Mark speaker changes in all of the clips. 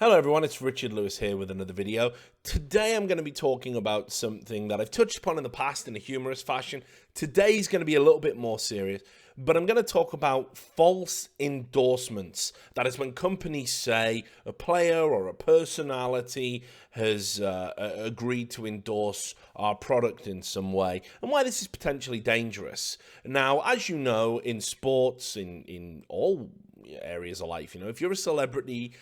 Speaker 1: Hello everyone, it's Richard Lewis here with another video. Today I'm going to be talking about something that I've touched upon in the past in a humorous fashion. Today's going to be a little bit more serious, but I'm going to talk about false endorsements. That is when companies say a player or a personality has agreed to endorse our product in some way, and why this is potentially dangerous. Now, as you know, in sports, in all areas of life, if you're a celebrity,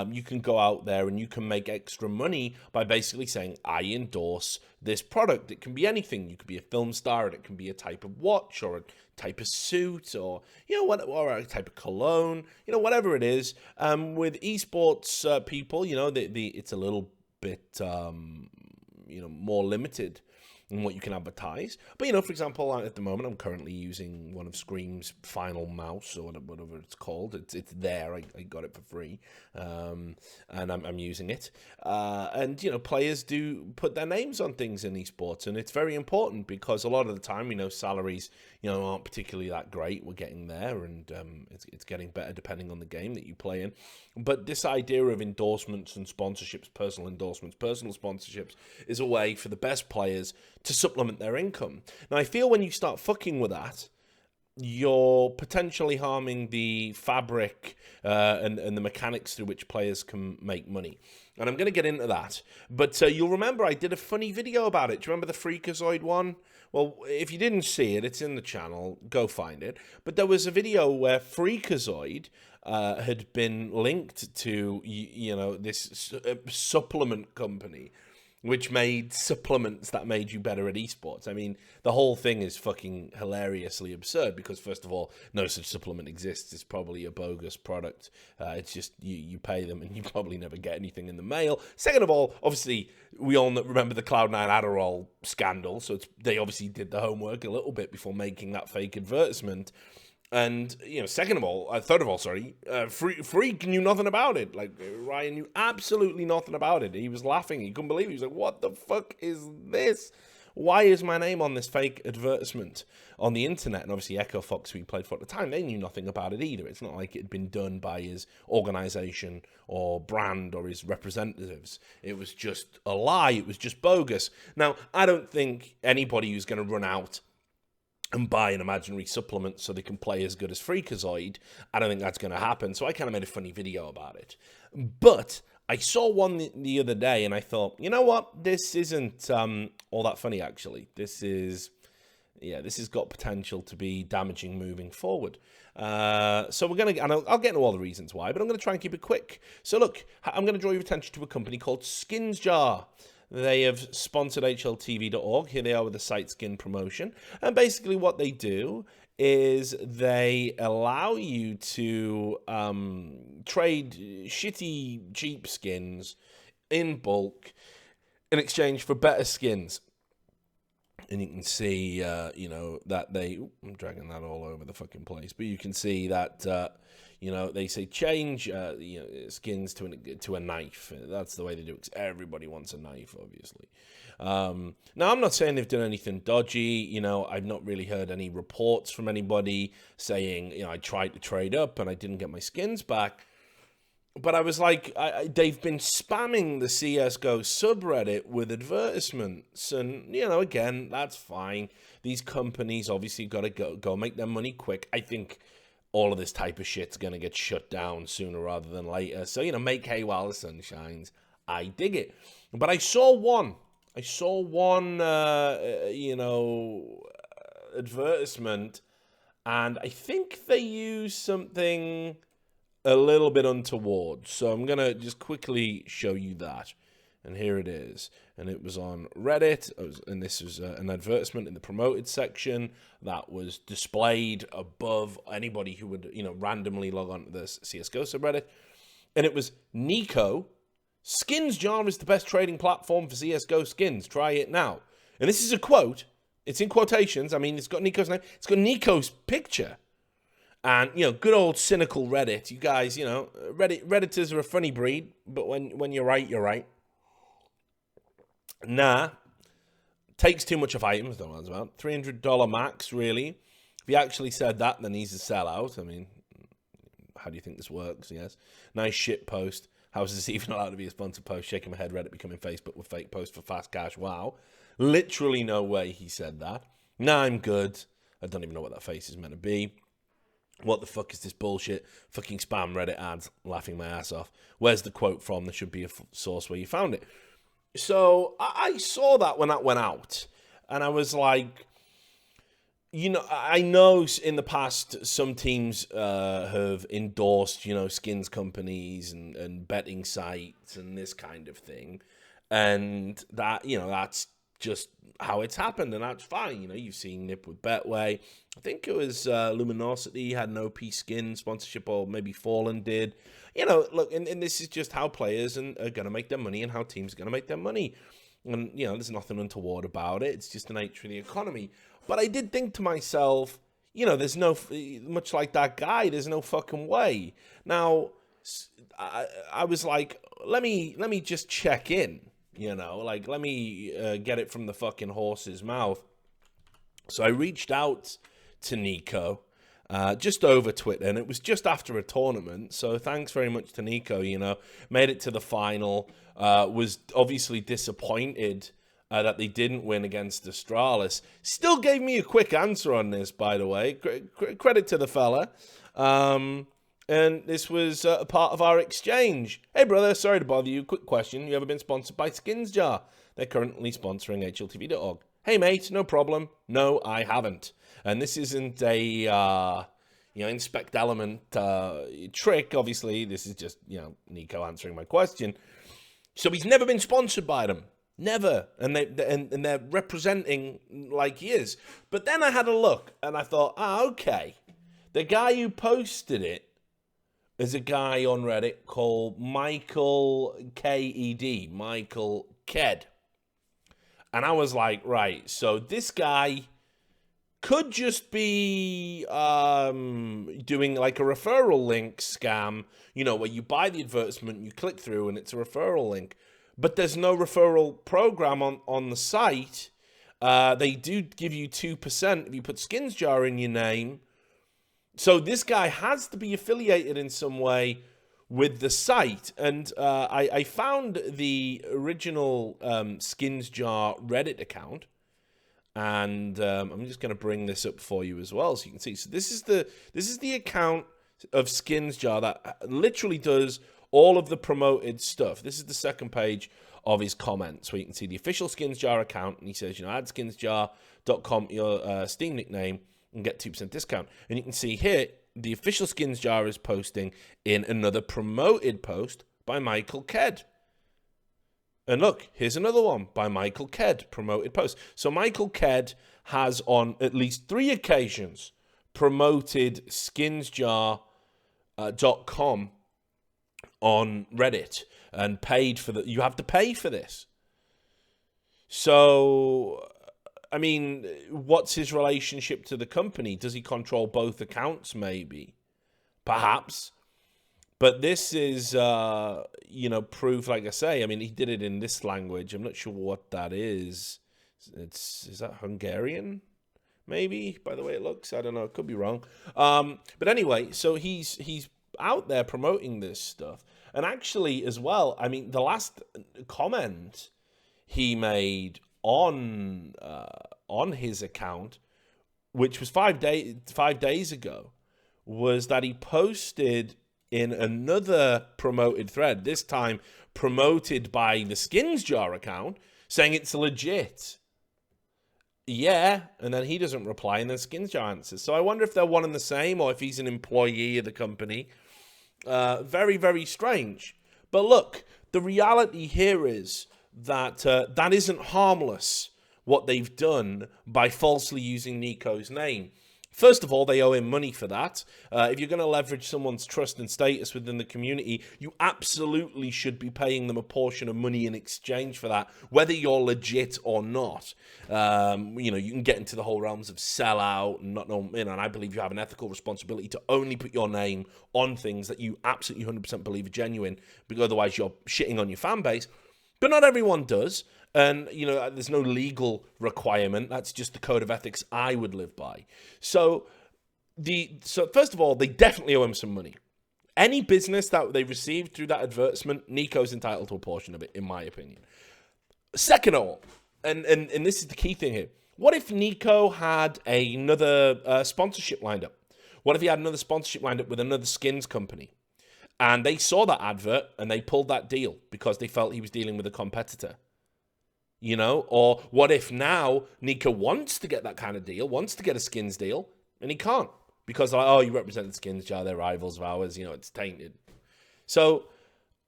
Speaker 1: you can go out there and you can make extra money by basically saying, I endorse this product. It can be anything. You could be a film star, and it can be a type of watch or a type of suit, or or a type of cologne, whatever it is. With esports people, it's a little bit more limited in what you can advertise. But, for example, at the moment, I'm currently using one of Scream's Final Mouse, or whatever it's called. It's there. I got it for free, and I'm using it. And, players do put their names on things in esports, and it's very important because a lot of the time, salaries, aren't particularly that great. We're getting there, and it's getting better depending on the game that you play in. But this idea of endorsements and sponsorships, personal endorsements, personal sponsorships, is a way for the best players to supplement their income. Now, I feel when you start fucking with that, you're potentially harming the fabric and the mechanics through which players can make money. And I'm going to get into that. But you'll remember I did a funny video about it. Do you remember the Freakazoid one? Well, if you didn't see it, it's in the channel. Go find it. But there was a video where Freakazoid had been linked to, this supplement company, which made supplements that made you better at esports. I mean, the whole thing is fucking hilariously absurd because, first of all, no such supplement exists. It's probably a bogus product. It's just you pay them and you probably never get anything in the mail. Second of all, obviously, we all remember the Cloud9 Adderall scandal, so they obviously did the homework a little bit before making that fake advertisement. And, third of all, Freak knew nothing about it. Like, Ryan knew absolutely nothing about it. He was laughing. He couldn't believe it. He was like, what the fuck is this? Why is my name on this fake advertisement on the internet? And obviously Echo Fox, who he played for at the time, they knew nothing about it either. It's not like it had been done by his organization or brand or his representatives. It was just a lie. It was just bogus. Now, I don't think anybody who's going to run out and buy an imaginary supplement so they can play as good as Freakazoid, I don't think that's going to happen. So I kind of made a funny video about it. But I saw one the other day and I thought, you know what? This isn't all that funny, actually. This has got potential to be damaging moving forward. So we're going to, and I'll get into all the reasons why, but I'm going to try and keep it quick. So look, I'm going to draw your attention to a company called Skins Jar. They have sponsored HLTV.org. Here they are with the site Skin Promotion. And basically what they do is they allow you to trade shitty, cheap skins in bulk in exchange for better skins. And you can see, that I'm dragging that all over the fucking place, but you can see that, they say change, skins to a knife. That's the way they do it, 'cause everybody wants a knife, obviously. Now, I'm not saying they've done anything dodgy. I've not really heard any reports from anybody saying, I tried to trade up and I didn't get my skins back. But I was like, they've been spamming the CSGO subreddit with advertisements. And, again, that's fine. These companies obviously got to go make their money quick. I think all of this type of shit's going to get shut down sooner rather than later. So, make hay while the sun shines. I dig it. But I saw one. Advertisement. And I think they used something a little bit untoward. So I'm going to just quickly show you that. And here it is. And it was on Reddit. And this was an advertisement in the promoted section that was displayed above anybody who would, randomly log on to the CSGO subreddit. And it was Niko. Skins Jar is the best trading platform for CSGO skins. Try it now. And this is a quote. It's in quotations. I mean, it's got Niko's name. It's got Niko's picture. And, good old cynical Reddit. You guys, Redditors are a funny breed, but when you're right, you're right. Nah. Takes too much of items, don't know what it's about. $300 max, really. If he actually said that, then he's a sellout. I mean, how do you think this works? Yes. Nice shit post. How is this even allowed to be a sponsored post? Shaking my head, Reddit becoming Facebook with fake posts for fast cash. Wow. Literally no way he said that. Nah, I'm good. I don't even know what that face is meant to be. What the fuck is this bullshit? Fucking spam Reddit ads. Laughing my ass off. Where's the quote from? There should be a source where you found it. So I saw that when that went out. And I was like, you know, I know in the past some teams have endorsed, you know, skins companies and betting sites and this kind of thing. And that, you know, that's just how it's happened, and that's fine. You know, you've seen Nip with Betway. I think it was Luminosity had an OP skin sponsorship, or maybe Fallen did. You know, look, and this is just how players are going to make their money and how teams are going to make their money. And, you know, there's nothing untoward about it. It's just the nature of the economy. But I did think to myself, you know, there's no, much like that guy, there's no fucking way. Now, I was like, let me just check in, you know, like, let me get it from the fucking horse's mouth. So I reached out to Niko, just over Twitter, and it was just after a tournament. So thanks very much to Niko, you know, made it to the final, was obviously disappointed that they didn't win against Astralis. Still gave me a quick answer on this, by the way. Credit to the fella. And this was a part of our exchange. Hey, brother, sorry to bother you. Quick question. You ever been sponsored by Skins Jar? They're currently sponsoring HLTV.org. Hey, mate, no problem. No, I haven't. And this isn't a, you know, inspect element trick. Obviously, this is just, you know, Niko answering my question. So he's never been sponsored by them. Never. And they're representing like he is. But then I had a look and I thought, okay. The guy who posted it is a guy on Reddit called Michael K-E-D, Michael Ked. And I was like, right, so this guy could just be doing like a referral link scam, you know, where you buy the advertisement, you click through, and it's a referral link. But there's no referral program on the site. They do give you 2% if you put Skins Jar in your name. So this guy has to be affiliated in some way with the site. And I found the original Skins Jar Reddit account. And I'm just going to bring this up for you as well so you can see. So this is the account of Skins Jar that literally does all of the promoted stuff. This is the second page of his comments where you can see the official Skins Jar account. And he says, you know, add skinsjar.com, your Steam nickname, and get 2% discount. And you can see here, the official Skins Jar is posting in another promoted post by Michael Ked. And look, here's another one by Michael Ked, promoted post. So Michael Ked has on at least 3 occasions promoted skinsjar.com on Reddit and paid for the. You have to pay for this. So, I mean, what's his relationship to the company? Does he control both accounts? Maybe, perhaps. But this is, you know, proof. Like I say, I mean, he did it in this language. I'm not sure what that is. Is that Hungarian? Maybe, by the way it looks. I don't know. It could be wrong. But anyway, so he's out there promoting this stuff. And actually, as well, I mean, the last comment he made on his account, which was 5 days ago, was that he posted in another promoted thread, this time promoted by the Skins Jar account, saying it's legit. Yeah, and then he doesn't reply, and then Skins Jar answers. So I wonder if they're one and the same, or if he's an employee of the company. Very, very strange. But look, the reality here is that that isn't harmless, what they've done by falsely using Niko's name. First of all, they owe him money for that. If you're going to leverage someone's trust and status within the community, you absolutely should be paying them a portion of money in exchange for that, whether you're legit or not. You know, you can get into the whole realms of sellout and not know, you know, and I believe you have an ethical responsibility to only put your name on things that you absolutely 100% believe are genuine, because otherwise you're shitting on your fan base. But not everyone does. And, you know, there's no legal requirement. That's just the code of ethics I would live by. So first of all, they definitely owe him some money. Any business that they received through that advertisement, Niko's entitled to a portion of it, in my opinion. Second of all, and this is the key thing here, what if Niko had another sponsorship lined up? What if he had another sponsorship lined up with another skins company? And they saw that advert and they pulled that deal because they felt he was dealing with a competitor. You know? Or what if now Niko wants to get that kind of deal, wants to get a skins deal, and he can't? Because, like, oh, you represent the skins jar, they're rivals of ours, you know, it's tainted. So,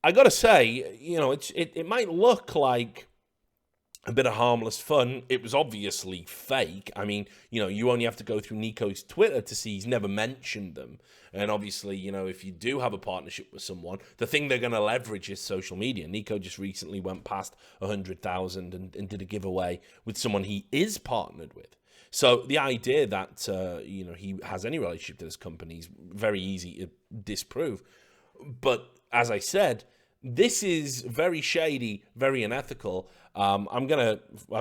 Speaker 1: I gotta say, you know, it might look like a bit of harmless fun. It was obviously fake. I mean, you know, you only have to go through Niko's Twitter to see he's never mentioned them. And obviously, you know, if you do have a partnership with someone, the thing they're going to leverage is social media. Niko just recently went past 100,000 and did a giveaway with someone he is partnered with. So the idea that, you know, he has any relationship to this company is very easy to disprove. But as I said, this is very shady, very unethical. I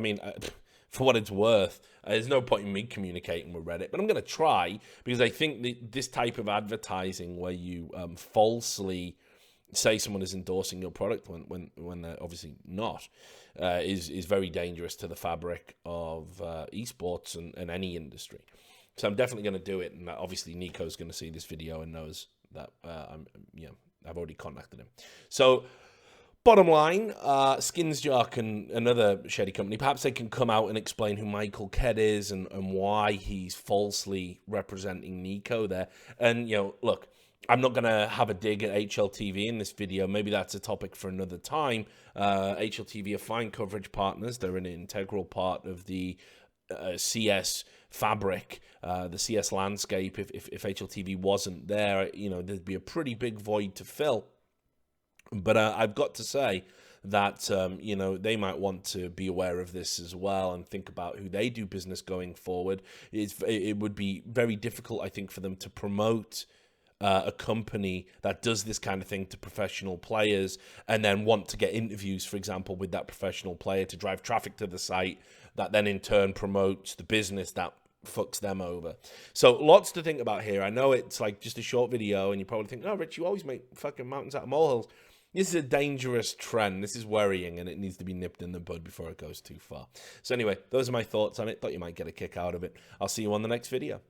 Speaker 1: mean, for what it's worth, there's no point in me communicating with Reddit, but I'm going to try, because I think this type of advertising where you falsely say someone is endorsing your product when they're obviously not, is very dangerous to the fabric of esports and any industry. So I'm definitely going to do it, and obviously Niko's going to see this video and knows that I've already contacted him. So, bottom line, Skinsjark and another shady company, perhaps they can come out and explain who Michael Ked is and why he's falsely representing Niko there. And, you know, look, I'm not going to have a dig at HLTV in this video. Maybe that's a topic for another time. HLTV are fine coverage partners. They're an integral part of the CS fabric, the CS landscape. If HLTV wasn't there, you know, there'd be a pretty big void to fill. But I've got to say that, you know, they might want to be aware of this as well and think about who they do business going forward. It would be very difficult, I think, for them to promote a company that does this kind of thing to professional players and then want to get interviews, for example, with that professional player to drive traffic to the site that then in turn promotes the business that fucks them over. So lots to think about here. I know it's like just a short video and you probably think, oh, Rich, you always make fucking mountains out of molehills. This is a dangerous trend. This is worrying, and it needs to be nipped in the bud before it goes too far. So anyway, those are my thoughts on it. Thought you might get a kick out of it. I'll see you on the next video.